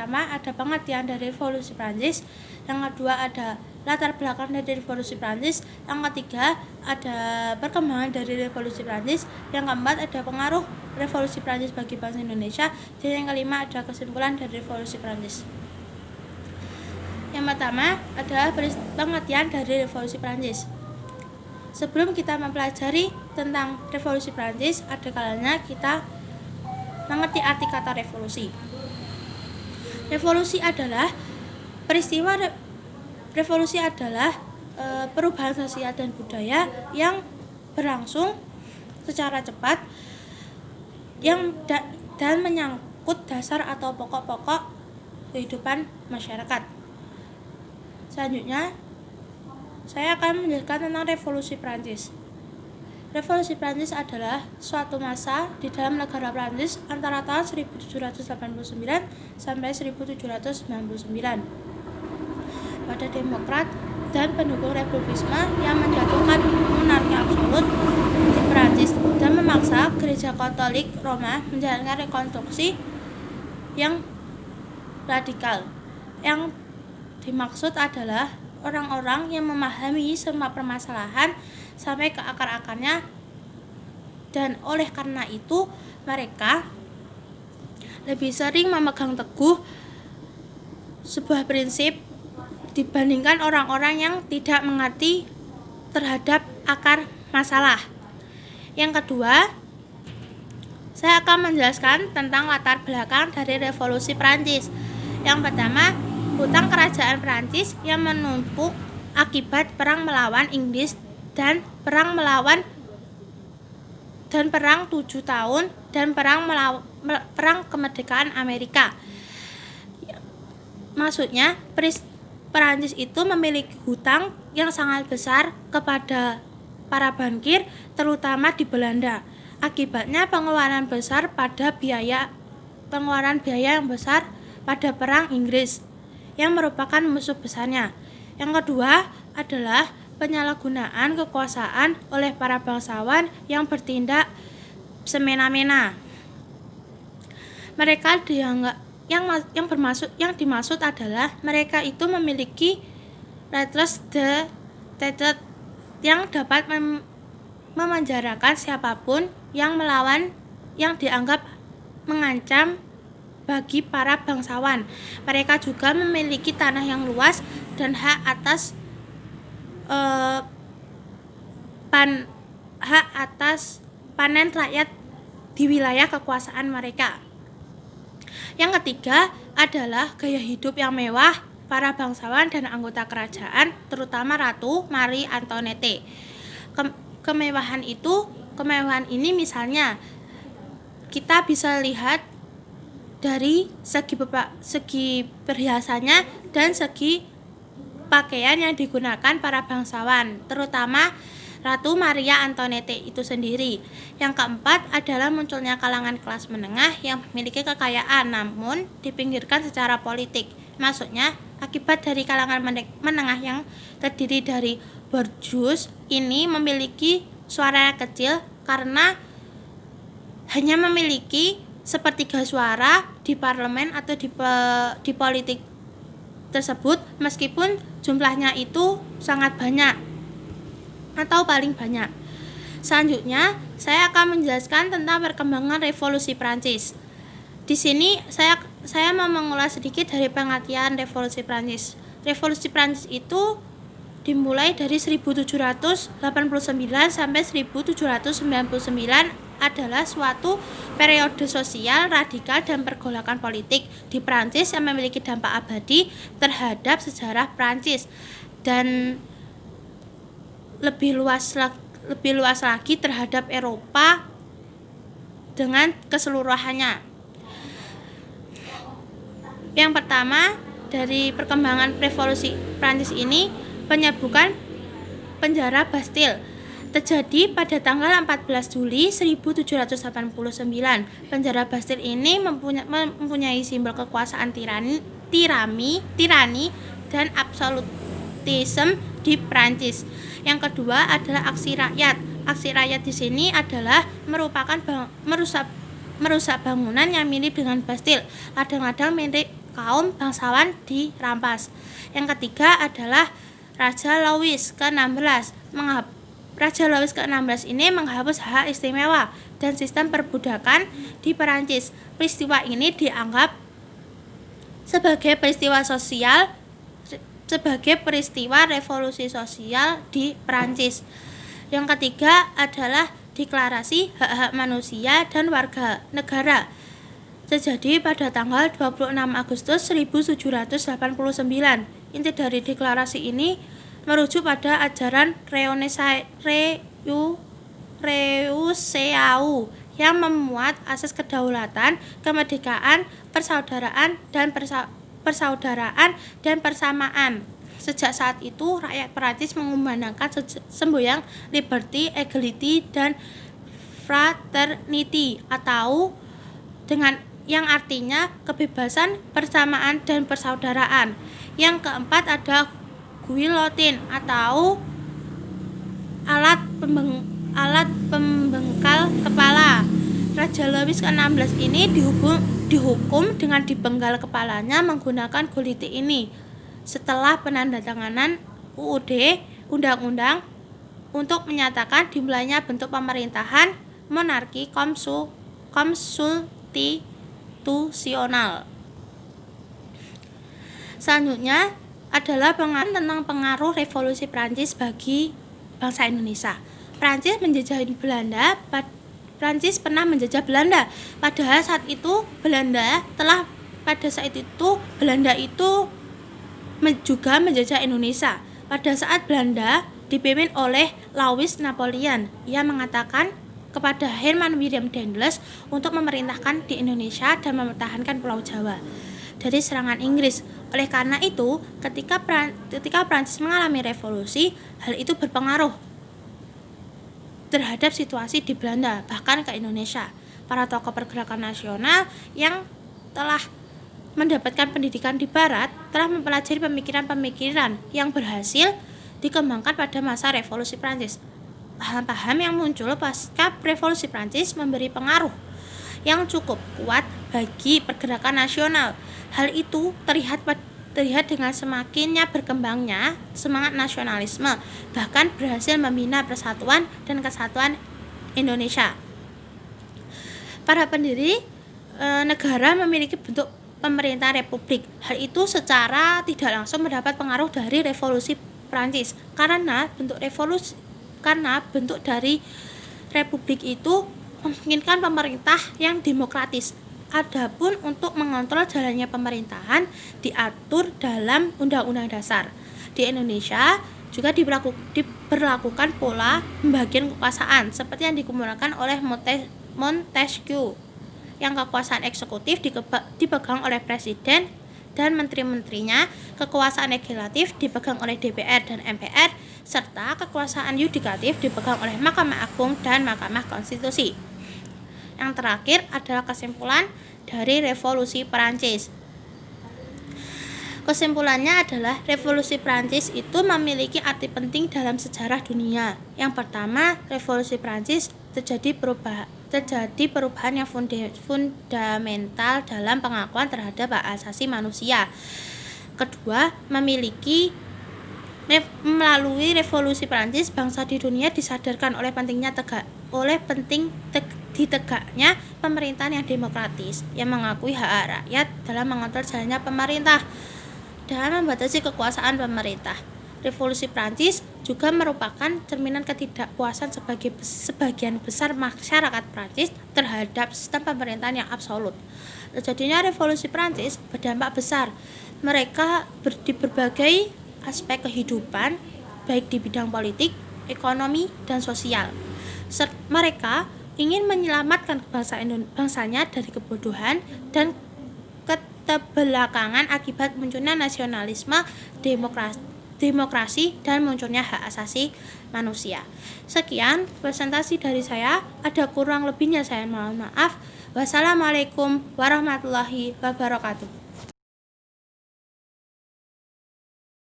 pertama ada pengertian dari revolusi Prancis, yang kedua ada latar belakang dari revolusi Prancis, yang ketiga ada perkembangan dari revolusi Prancis, yang keempat ada pengaruh revolusi Prancis bagi bangsa Indonesia, dan yang kelima ada kesimpulan dari revolusi Prancis. Yang pertama adalah pengertian dari revolusi Prancis. Sebelum kita mempelajari tentang revolusi Prancis, ada kalanya kita mengerti arti kata revolusi. Revolusi adalah peristiwa revolusi adalah perubahan sosial dan budaya yang berlangsung secara cepat dan menyangkut dasar atau pokok-pokok kehidupan masyarakat. Selanjutnya, saya akan menjelaskan tentang revolusi Prancis. Revolusi Prancis adalah suatu masa di dalam negara Prancis antara tahun 1789 sampai 1799 pada demokrat dan pendukung republikisme yang menjatuhkan monarki absolut di Prancis dan memaksa gereja Katolik Roma menjalankan rekonstruksi yang radikal. Yang dimaksud adalah orang-orang yang memahami semua permasalahan sampai ke akar-akarnya, dan oleh karena itu mereka lebih sering memegang teguh sebuah prinsip dibandingkan orang-orang yang tidak mengerti terhadap akar masalah. Yang kedua, saya akan menjelaskan tentang latar belakang dari revolusi Prancis. Yang pertama, hutang kerajaan Prancis yang menumpuk akibat perang melawan Inggris dan perang 7 tahun dan perang kemerdekaan Amerika. Maksudnya, Prancis itu memiliki hutang yang sangat besar kepada para bankir, terutama di Belanda. Akibatnya pengeluaran biaya yang besar pada perang Inggris yang merupakan musuh besarnya. Yang kedua adalah penyalahgunaan kekuasaan oleh para bangsawan yang bertindak semena-mena. Mereka yang dimaksud adalah mereka itu memiliki retres de tête yang dapat memenjarakan siapapun yang melawan yang dianggap mengancam bagi para bangsawan. Mereka juga memiliki tanah yang luas dan hak atas panen rakyat di wilayah kekuasaan mereka. Yang ketiga adalah gaya hidup yang mewah para bangsawan dan anggota kerajaan, terutama Ratu Marie Antoinette. Kemewahan ini misalnya kita bisa lihat dari segi perhiasannya dan segi pakaian yang digunakan para bangsawan, terutama Ratu Maria Antoinette itu sendiri. Yang keempat adalah munculnya kalangan kelas menengah yang memiliki kekayaan namun dipinggirkan secara politik. Maksudnya, akibat dari kalangan menengah yang terdiri dari borjuis ini memiliki suara yang kecil karena hanya memiliki sepertiga suara di parlemen atau di politik tersebut, meskipun jumlahnya itu sangat banyak atau paling banyak. Selanjutnya, saya akan menjelaskan tentang perkembangan revolusi Prancis. Di sini saya mau mengulas sedikit dari pengertian revolusi Prancis. Revolusi Prancis itu dimulai dari 1789 sampai 1799 adalah suatu periode sosial radikal dan pergolakan politik di Prancis yang memiliki dampak abadi terhadap sejarah Prancis dan lebih luas lagi terhadap Eropa dengan keseluruhannya. Yang pertama dari perkembangan revolusi Prancis ini, penyebutan penjara Bastille terjadi pada tanggal 14 Juli 1789. Penjara Bastille ini mempunyai simbol kekuasaan tirani dan absolutisme di Prancis. Yang kedua adalah aksi rakyat. Aksi rakyat di sini adalah merupakan merusak bangunan yang mirip dengan Bastille. Kadang-kadang kaum bangsawan dirampas. Yang ketiga adalah Raja Louis ke-16. Raja Louis ke-16 ini menghapus hak istimewa dan sistem perbudakan di Perancis. Peristiwa ini dianggap sebagai peristiwa revolusi sosial di Perancis. Yang ketiga adalah Deklarasi Hak-Hak Manusia dan Warga Negara, terjadi pada tanggal 26 Agustus 1789. Inti dari deklarasi ini merujuk pada ajaran Reuseau yang memuat asas kedaulatan, kemerdekaan, persaudaraan dan persamaan. Sejak saat itu, rakyat Perancis mengumandangkan semboyan liberty, equality, dan fraternity, atau dengan yang artinya kebebasan, persamaan, dan persaudaraan. Yang keempat ada guillotine atau alat pembengkal kepala. Raja Louis ke-16 ini dihukum dengan dipenggal kepalanya menggunakan guillotine ini setelah penandatanganan UUD undang-undang untuk menyatakan dimulainya bentuk pemerintahan monarki konstitusional. Selanjutnya adalah tentang pengaruh revolusi Prancis bagi bangsa Indonesia. Prancis pernah menjajah Belanda. Padahal saat itu Belanda juga menjajah Indonesia. Pada saat Belanda dipimpin oleh Louis Napoleon, ia mengatakan kepada Herman Willem Daendels untuk memerintahkan di Indonesia dan mempertahankan Pulau Jawa dari serangan Inggris. Oleh karena itu, ketika Prancis mengalami revolusi, hal itu berpengaruh terhadap situasi di Belanda, bahkan ke Indonesia. Para tokoh pergerakan nasional yang telah mendapatkan pendidikan di Barat telah mempelajari pemikiran-pemikiran yang berhasil dikembangkan pada masa revolusi Prancis. Paham-paham yang muncul pasca revolusi Prancis memberi pengaruh yang cukup kuat bagi pergerakan nasional. Hal itu terlihat dengan semakinnya berkembangnya semangat nasionalisme, bahkan berhasil membina persatuan dan kesatuan Indonesia. Para pendiri negara memiliki bentuk pemerintah republik. Hal itu secara tidak langsung mendapat pengaruh dari revolusi Prancis karena bentuk dari republik itu memungkinkan pemerintah yang demokratis. Adapun untuk mengontrol jalannya pemerintahan diatur dalam Undang-Undang Dasar. Di Indonesia juga diberlakukan pola pembagian kekuasaan seperti yang dikemukakan oleh Montesquieu, yang kekuasaan eksekutif dipegang oleh presiden dan menteri-menterinya, kekuasaan legislatif dipegang oleh DPR dan MPR, serta kekuasaan yudikatif dipegang oleh Mahkamah Agung dan Mahkamah Konstitusi. Yang terakhir adalah kesimpulan dari revolusi Perancis. Kesimpulannya adalah revolusi Perancis itu memiliki arti penting dalam sejarah dunia. Yang pertama, revolusi Perancis terjadi perubahan yang fundamental dalam pengakuan terhadap hak asasi manusia. Kedua, melalui revolusi Prancis, bangsa di dunia disadarkan oleh ditegaknya pemerintahan yang demokratis yang mengakui hak rakyat dalam mengontrol jalannya pemerintah dan membatasi kekuasaan pemerintah. Revolusi Prancis juga merupakan cerminan ketidakpuasan sebagian besar masyarakat Prancis terhadap sistem pemerintahan yang absolut. Terjadinya revolusi Prancis berdampak besar di berbagai aspek kehidupan, baik di bidang politik, ekonomi, dan sosial. Mereka ingin menyelamatkan bangsanya dari kebodohan dan keterbelakangan akibat munculnya nasionalisme, demokrasi, dan munculnya hak asasi manusia. Sekian presentasi dari saya. Ada kurang lebihnya saya mohon maaf. Wassalamualaikum warahmatullahi wabarakatuh.